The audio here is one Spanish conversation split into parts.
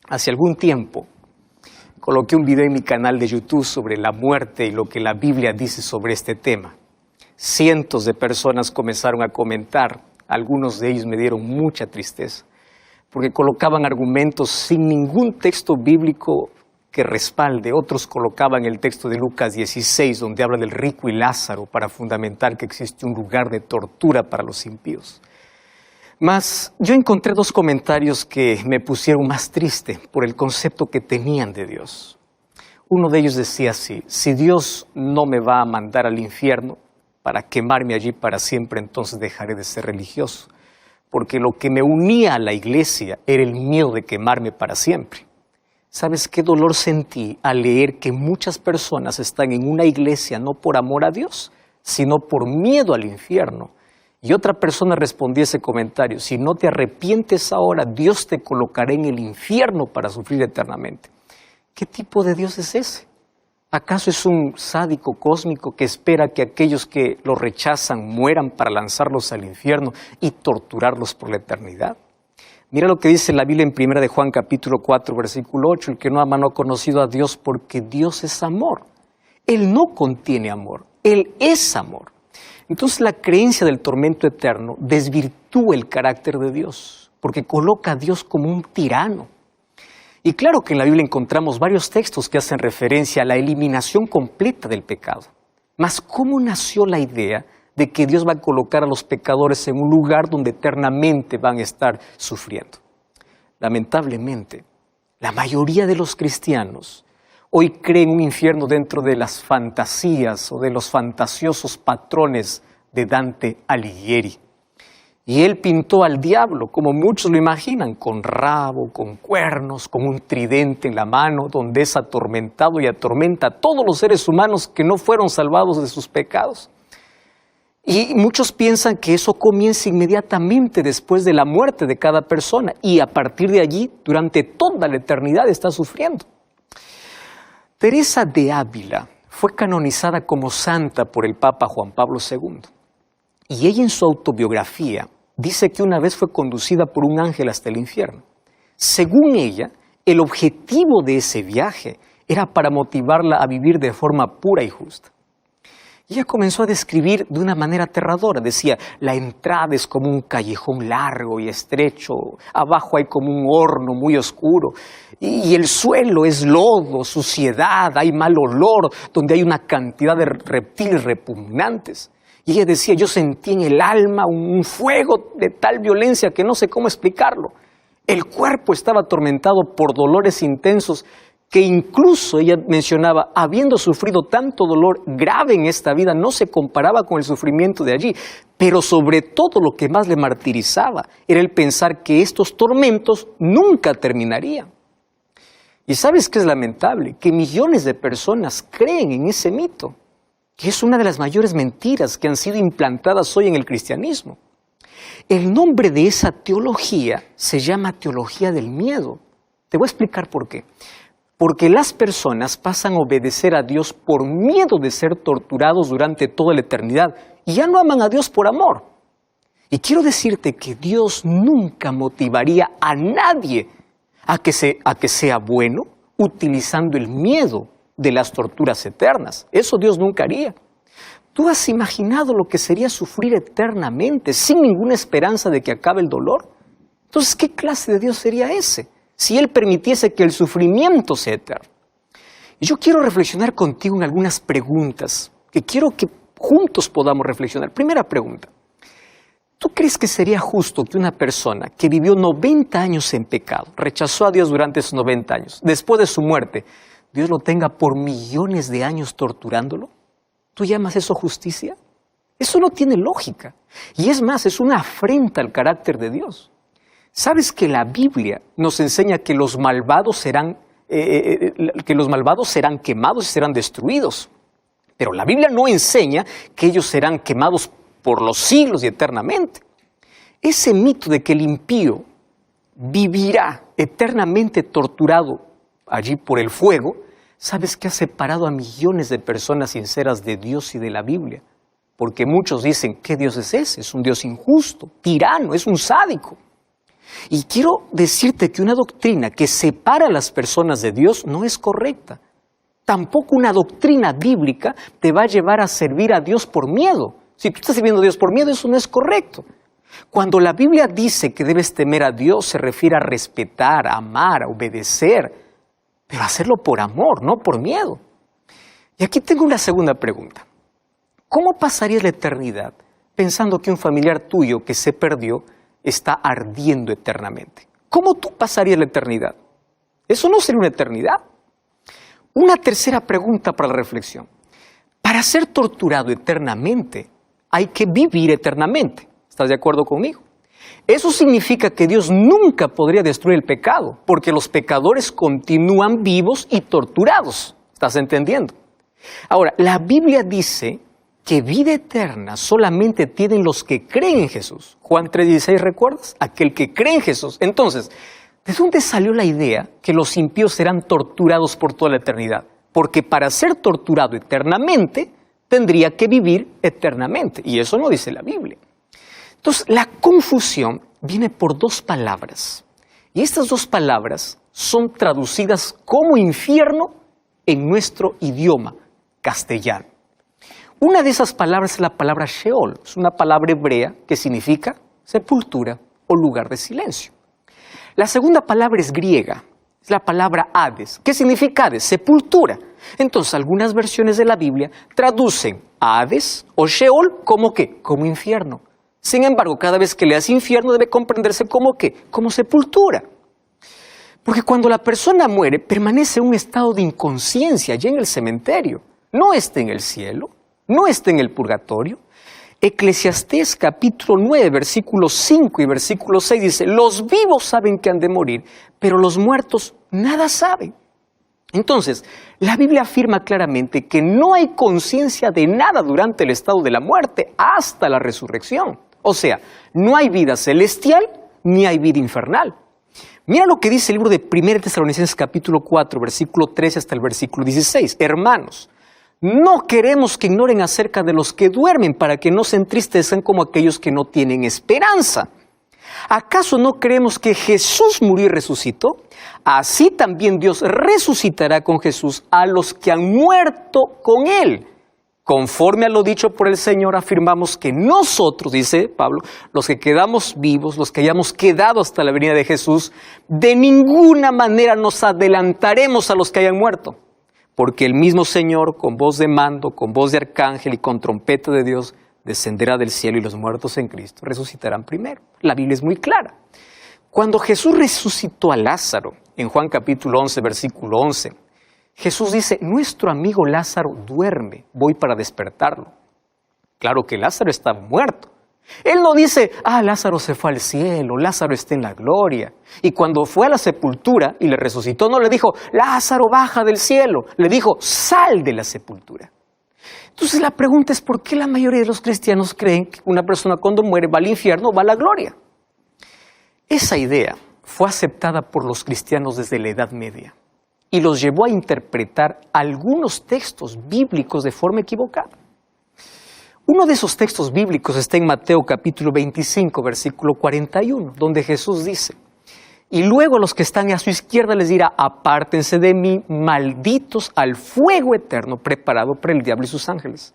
Hace algún tiempo coloqué un video en mi canal de YouTube sobre la muerte y lo que la Biblia dice sobre este tema. Cientos de personas comenzaron a comentar, algunos de ellos me dieron mucha tristeza, porque colocaban argumentos sin ningún texto bíblico que respalde. Otros colocaban el texto de Lucas 16, donde habla del rico y Lázaro, para fundamentar que existe un lugar de tortura para los impíos. Mas yo encontré dos comentarios que me pusieron más triste por el concepto que tenían de Dios. Uno de ellos decía así: si Dios no me va a mandar al infierno para quemarme allí para siempre, entonces dejaré de ser religioso, porque lo que me unía a la iglesia era el miedo de quemarme para siempre. ¿Sabes qué dolor sentí al leer que muchas personas están en una iglesia no por amor a Dios, sino por miedo al infierno? Y otra persona respondió ese comentario: si no te arrepientes ahora, Dios te colocará en el infierno para sufrir eternamente. ¿Qué tipo de Dios es ese? ¿Acaso es un sádico cósmico que espera que aquellos que lo rechazan mueran para lanzarlos al infierno y torturarlos por la eternidad? Mira lo que dice la Biblia en 1 de Juan capítulo 4, versículo 8. El que no ama no ha conocido a Dios, porque Dios es amor. Él no contiene amor, Él es amor. Entonces la creencia del tormento eterno desvirtúa el carácter de Dios, porque coloca a Dios como un tirano. Y claro que en la Biblia encontramos varios textos que hacen referencia a la eliminación completa del pecado. Mas ¿cómo nació la idea de que Dios va a colocar a los pecadores en un lugar donde eternamente van a estar sufriendo? Lamentablemente, la mayoría de los cristianos hoy creen un infierno dentro de las fantasías o de los fantasiosos patrones de Dante Alighieri. Y él pintó al diablo, como muchos lo imaginan, con rabo, con cuernos, con un tridente en la mano, donde es atormentado y atormenta a todos los seres humanos que no fueron salvados de sus pecados. Y muchos piensan que eso comienza inmediatamente después de la muerte de cada persona, y a partir de allí, durante toda la eternidad, está sufriendo. Teresa de Ávila fue canonizada como santa por el Papa Juan Pablo II. Y ella en su autobiografía dice que una vez fue conducida por un ángel hasta el infierno. Según ella, el objetivo de ese viaje era para motivarla a vivir de forma pura y justa. Y ella comenzó a describir de una manera aterradora. Decía: la entrada es como un callejón largo y estrecho, abajo hay como un horno muy oscuro, y el suelo es lodo, suciedad, hay mal olor, donde hay una cantidad de reptiles repugnantes. Y ella decía: yo sentí en el alma un fuego de tal violencia que no sé cómo explicarlo. El cuerpo estaba atormentado por dolores intensos que incluso ella mencionaba, habiendo sufrido tanto dolor grave en esta vida, no se comparaba con el sufrimiento de allí. Pero sobre todo lo que más le martirizaba era el pensar que estos tormentos nunca terminarían. ¿Y sabes qué es lamentable? Que millones de personas creen en ese mito, que es una de las mayores mentiras que han sido implantadas hoy en el cristianismo. El nombre de esa teología se llama teología del miedo. Te voy a explicar por qué. Porque las personas pasan a obedecer a Dios por miedo de ser torturados durante toda la eternidad, y ya no aman a Dios por amor. Y quiero decirte que Dios nunca motivaría a nadie a que sea bueno utilizando el miedo de las torturas eternas. Eso Dios nunca haría. ¿Tú has imaginado lo que sería sufrir eternamente sin ninguna esperanza de que acabe el dolor? Entonces, ¿qué clase de Dios sería ese si Él permitiese que el sufrimiento sea eterno? Y yo quiero reflexionar contigo en algunas preguntas que quiero que juntos podamos reflexionar. Primera pregunta: ¿tú crees que sería justo que una persona que vivió 90 años en pecado, rechazó a Dios durante esos 90 años, después de su muerte, Dios lo tenga por millones de años torturándolo? ¿Tú llamas eso justicia? Eso no tiene lógica. Y es más, es una afrenta al carácter de Dios. ¿Sabes que la Biblia nos enseña que los malvados serán quemados y serán destruidos? Pero la Biblia no enseña que ellos serán quemados por los siglos y eternamente. Ese mito de que el impío vivirá eternamente torturado allí por el fuego, ¿sabes qué ha separado a millones de personas sinceras de Dios y de la Biblia? Porque muchos dicen: ¿qué Dios es ese? Es un Dios injusto, tirano, es un sádico. Y quiero decirte que una doctrina que separa a las personas de Dios no es correcta. Tampoco una doctrina bíblica te va a llevar a servir a Dios por miedo. Si tú estás sirviendo a Dios por miedo, eso no es correcto. Cuando la Biblia dice que debes temer a Dios, se refiere a respetar, a amar, a obedecer, pero hacerlo por amor, no por miedo. Y aquí tengo una segunda pregunta. ¿Cómo pasarías la eternidad pensando que un familiar tuyo que se perdió está ardiendo eternamente? ¿Cómo tú pasarías la eternidad? Eso no sería una eternidad. Una tercera pregunta para la reflexión. Para ser torturado eternamente, hay que vivir eternamente. ¿Estás de acuerdo conmigo? Eso significa que Dios nunca podría destruir el pecado, porque los pecadores continúan vivos y torturados. ¿Estás entendiendo? Ahora, la Biblia dice que vida eterna solamente tienen los que creen en Jesús. Juan 3:16, ¿recuerdas? Aquel que cree en Jesús. Entonces, ¿de dónde salió la idea que los impíos serán torturados por toda la eternidad? Porque para ser torturado eternamente, tendría que vivir eternamente. Y eso no dice la Biblia. Entonces, la confusión viene por dos palabras. Y estas dos palabras son traducidas como infierno en nuestro idioma castellano. Una de esas palabras es la palabra Sheol. Es una palabra hebrea que significa sepultura o lugar de silencio. La segunda palabra es griega. Es la palabra Hades. ¿Qué significa Hades? Sepultura. Entonces, algunas versiones de la Biblia traducen Hades o Sheol como ¿qué? Como infierno. Sin embargo, cada vez que leas infierno debe comprenderse como ¿qué? Como sepultura. Porque cuando la persona muere, permanece en un estado de inconsciencia ya en el cementerio. No está en el cielo, no está en el purgatorio. Eclesiastés capítulo 9, versículos 5 y versículo 6 dice, los vivos saben que han de morir, pero los muertos nada saben. Entonces, la Biblia afirma claramente que no hay conciencia de nada durante el estado de la muerte hasta la resurrección. O sea, no hay vida celestial ni hay vida infernal. Mira lo que dice el libro de 1 Tesalonicenses capítulo 4, versículo 13 hasta el versículo 16. Hermanos, no queremos que ignoren acerca de los que duermen para que no se entristezcan como aquellos que no tienen esperanza. ¿Acaso no creemos que Jesús murió y resucitó? Así también Dios resucitará con Jesús a los que han muerto con Él. Conforme a lo dicho por el Señor, afirmamos que nosotros, dice Pablo, los que quedamos vivos, los que hayamos quedado hasta la venida de Jesús, de ninguna manera nos adelantaremos a los que hayan muerto. Porque el mismo Señor, con voz de mando, con voz de arcángel y con trompeta de Dios, descenderá del cielo y los muertos en Cristo resucitarán primero. La Biblia es muy clara. Cuando Jesús resucitó a Lázaro, en Juan capítulo 11, versículo 11, Jesús dice, nuestro amigo Lázaro duerme, voy para despertarlo. Claro que Lázaro está muerto. Él no dice, Lázaro se fue al cielo, Lázaro está en la gloria. Y cuando fue a la sepultura y le resucitó, no le dijo, Lázaro baja del cielo. Le dijo, sal de la sepultura. Entonces la pregunta es, ¿por qué la mayoría de los cristianos creen que una persona cuando muere va al infierno o va a la gloria? Esa idea fue aceptada por los cristianos desde la Edad Media y los llevó a interpretar algunos textos bíblicos de forma equivocada. Uno de esos textos bíblicos está en Mateo capítulo 25, versículo 41, donde Jesús dice, y luego a los que están a su izquierda les dirá, apártense de mí, malditos al fuego eterno preparado por el diablo y sus ángeles.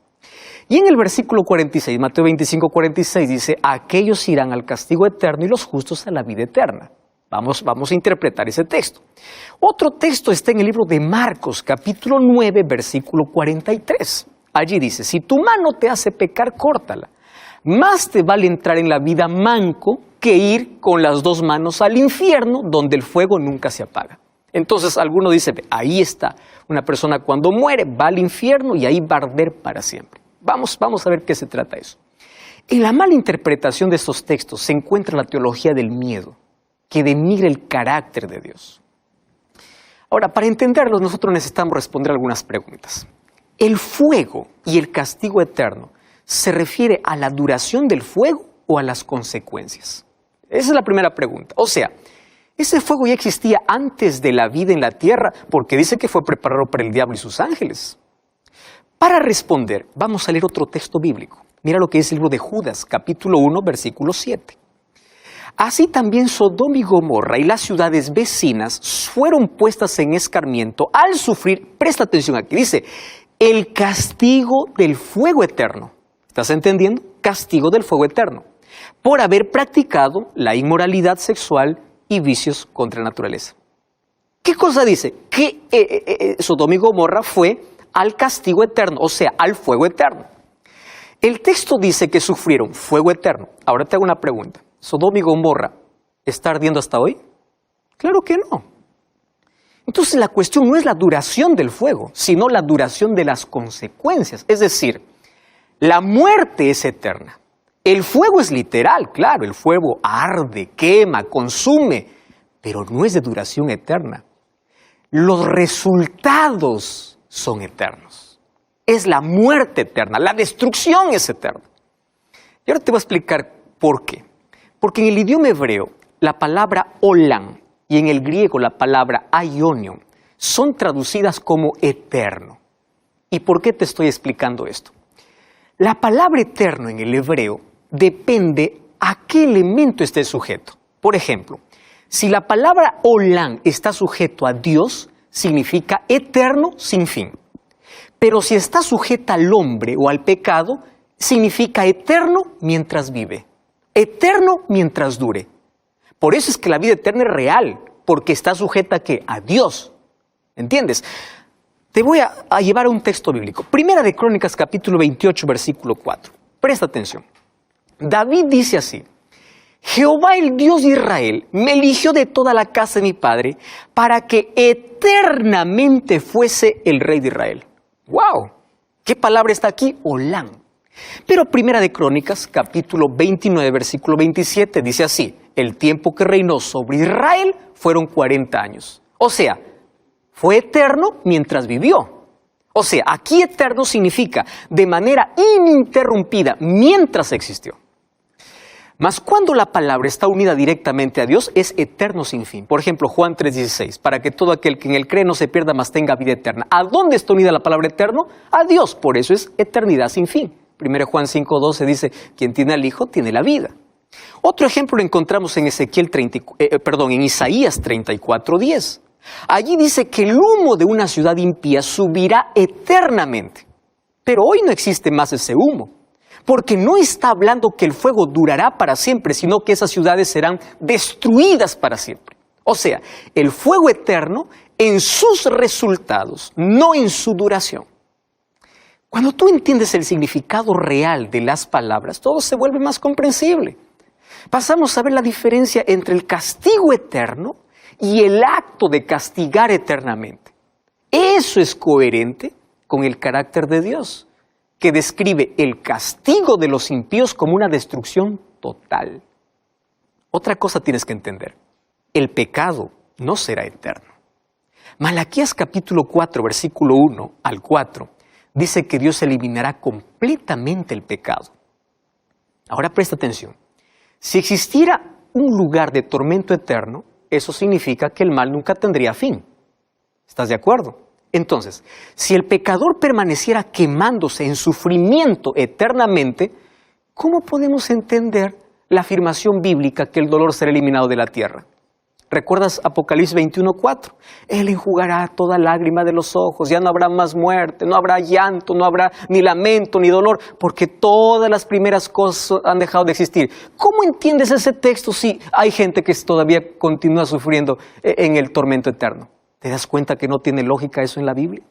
Y en el versículo 46, Mateo 25, 46 dice, aquellos irán al castigo eterno y los justos a la vida eterna. Vamos a interpretar ese texto. Otro texto está en el libro de Marcos, capítulo 9, versículo 43. Allí dice, si tu mano te hace pecar, córtala. Más te vale entrar en la vida manco que ir con las dos manos al infierno, donde el fuego nunca se apaga. Entonces alguno dice, ahí está, una persona cuando muere va al infierno y ahí va a arder para siempre. Vamos a ver qué se trata eso. En la mala interpretación de estos textos se encuentra la teología del miedo, que denigra el carácter de Dios. Ahora, para entenderlo, nosotros necesitamos responder algunas preguntas. ¿El fuego y el castigo eterno se refiere a la duración del fuego o a las consecuencias? Esa es la primera pregunta. O sea, ese fuego ya existía antes de la vida en la tierra, porque dice que fue preparado para el diablo y sus ángeles. Para responder, vamos a leer otro texto bíblico. Mira lo que dice el libro de Judas, capítulo 1, versículo 7. Así también Sodoma y Gomorra y las ciudades vecinas fueron puestas en escarmiento al sufrir, presta atención aquí, dice, el castigo del fuego eterno. ¿Estás entendiendo? Castigo del fuego eterno. Por haber practicado la inmoralidad sexual y vicios contra la naturaleza. ¿Qué cosa dice? Que Sodoma y Gomorra fue al castigo eterno, o sea, al fuego eterno. El texto dice que sufrieron fuego eterno. Ahora te hago una pregunta. ¿Sodoma y Gomorra está ardiendo hasta hoy? Claro que no. Entonces la cuestión no es la duración del fuego, sino la duración de las consecuencias. Es decir, la muerte es eterna. El fuego es literal, claro, el fuego arde, quema, consume, pero no es de duración eterna. Los resultados son eternos. Es la muerte eterna, la destrucción es eterna. Y ahora te voy a explicar por qué. Porque en el idioma hebreo, la palabra olam y en el griego la palabra aionion son traducidas como eterno. ¿Y por qué te estoy explicando esto? La palabra eterno en el hebreo depende a qué elemento esté sujeto. Por ejemplo, si la palabra olam está sujeto a Dios, significa eterno sin fin. Pero si está sujeta al hombre o al pecado, significa eterno mientras vive. Eterno mientras dure. Por eso es que la vida eterna es real, porque está sujeta ¿a qué? A Dios. ¿Entiendes? Te voy a llevar a un texto bíblico. Primera de Crónicas, capítulo 28, versículo 4. Presta atención. David dice así: Jehová, el Dios de Israel, me eligió de toda la casa de mi padre para que eternamente fuese el rey de Israel. ¡Wow! ¿Qué palabra está aquí? Olam. Pero Primera de Crónicas, capítulo 29, versículo 27, dice así: el tiempo que reinó sobre Israel fueron 40 años. O sea, fue eterno mientras vivió. O sea, aquí eterno significa de manera ininterrumpida mientras existió. Mas cuando la palabra está unida directamente a Dios, es eterno sin fin. Por ejemplo, Juan 3:16, para que todo aquel que en él cree no se pierda, mas tenga vida eterna. ¿A dónde está unida la palabra eterno? A Dios, por eso es eternidad sin fin. 1 Juan 5:12 dice, quien tiene al Hijo tiene la vida. Otro ejemplo lo encontramos en en Isaías 34:10. Allí dice que el humo de una ciudad impía subirá eternamente. Pero hoy no existe más ese humo, porque no está hablando que el fuego durará para siempre, sino que esas ciudades serán destruidas para siempre. O sea, el fuego eterno en sus resultados, no en su duración. Cuando tú entiendes el significado real de las palabras, todo se vuelve más comprensible. Pasamos a ver la diferencia entre el castigo eterno y el acto de castigar eternamente. Eso es coherente con el carácter de Dios, que describe el castigo de los impíos como una destrucción total. Otra cosa tienes que entender: el pecado no será eterno. Malaquías capítulo 4, versículo 1 al 4, dice que Dios eliminará completamente el pecado. Ahora presta atención. Si existiera un lugar de tormento eterno, eso significa que el mal nunca tendría fin. ¿Estás de acuerdo? Entonces, si el pecador permaneciera quemándose en sufrimiento eternamente, ¿cómo podemos entender la afirmación bíblica que el dolor será eliminado de la tierra? ¿Recuerdas Apocalipsis 21:4? Él enjugará toda lágrima de los ojos, ya no habrá más muerte, no habrá llanto, no habrá ni lamento ni dolor, porque todas las primeras cosas han dejado de existir. ¿Cómo entiendes ese texto si hay gente que todavía continúa sufriendo en el tormento eterno? ¿Te das cuenta que no tiene lógica eso en la Biblia?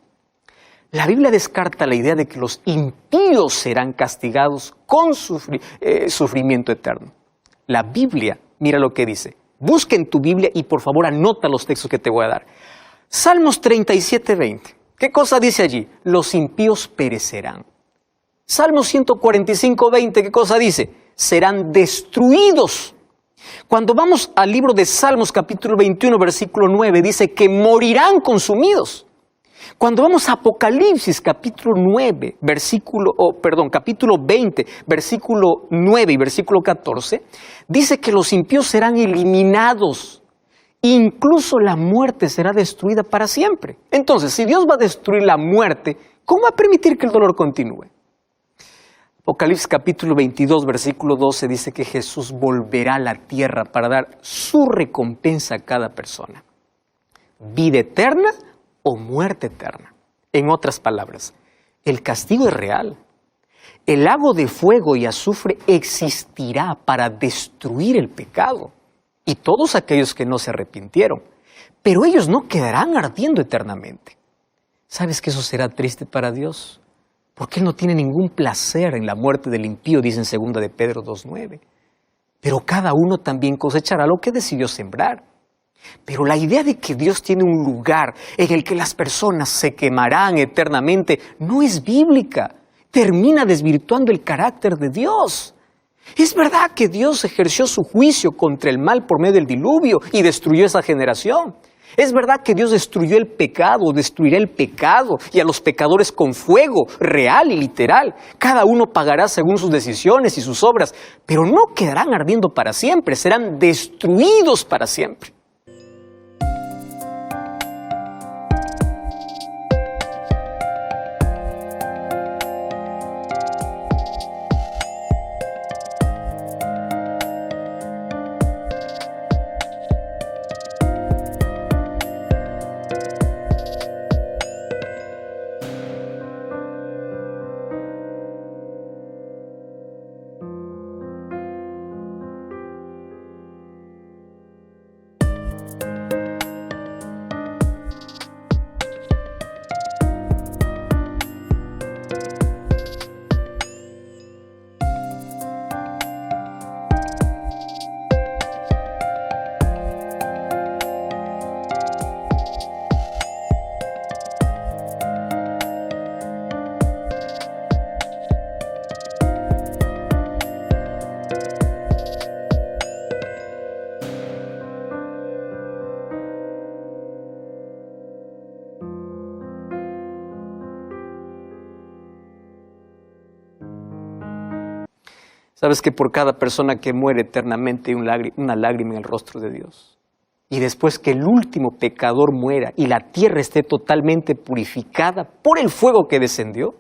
La Biblia descarta la idea de que los impíos serán castigados con sufrimiento eterno. La Biblia, mira lo que dice. Busca en tu Biblia y por favor anota los textos que te voy a dar. Salmos 37:20. ¿Qué cosa dice allí? Los impíos perecerán. Salmos 145:20. ¿Qué cosa dice? Serán destruidos. Cuando vamos al libro de Salmos capítulo 21, versículo 9, dice que morirán consumidos. Cuando vamos a Apocalipsis capítulo 20, versículo 9 y versículo 14, dice que los impíos serán eliminados. Incluso la muerte será destruida para siempre. Entonces, si Dios va a destruir la muerte, ¿cómo va a permitir que el dolor continúe? Apocalipsis capítulo 22, versículo 12 dice que Jesús volverá a la tierra para dar su recompensa a cada persona. Vida eterna o muerte eterna. En otras palabras, el castigo es real. El lago de fuego y azufre existirá para destruir el pecado y todos aquellos que no se arrepintieron. Pero ellos no quedarán ardiendo eternamente. ¿Sabes que eso será triste para Dios? Porque Él no tiene ningún placer en la muerte del impío, dice en 2 de Pedro 2:9. Pero cada uno también cosechará lo que decidió sembrar. Pero la idea de que Dios tiene un lugar en el que las personas se quemarán eternamente no es bíblica. Termina desvirtuando el carácter de Dios. Es verdad que Dios ejerció su juicio contra el mal por medio del diluvio y destruyó esa generación. Es verdad que Dios destruyó el pecado, destruirá el pecado y a los pecadores con fuego, real y literal. Cada uno pagará según sus decisiones y sus obras, pero no quedarán ardiendo para siempre, serán destruidos para siempre. ¿Sabes que por cada persona que muere eternamente hay una lágrima en el rostro de Dios? Y después que el último pecador muera y la tierra esté totalmente purificada por el fuego que descendió,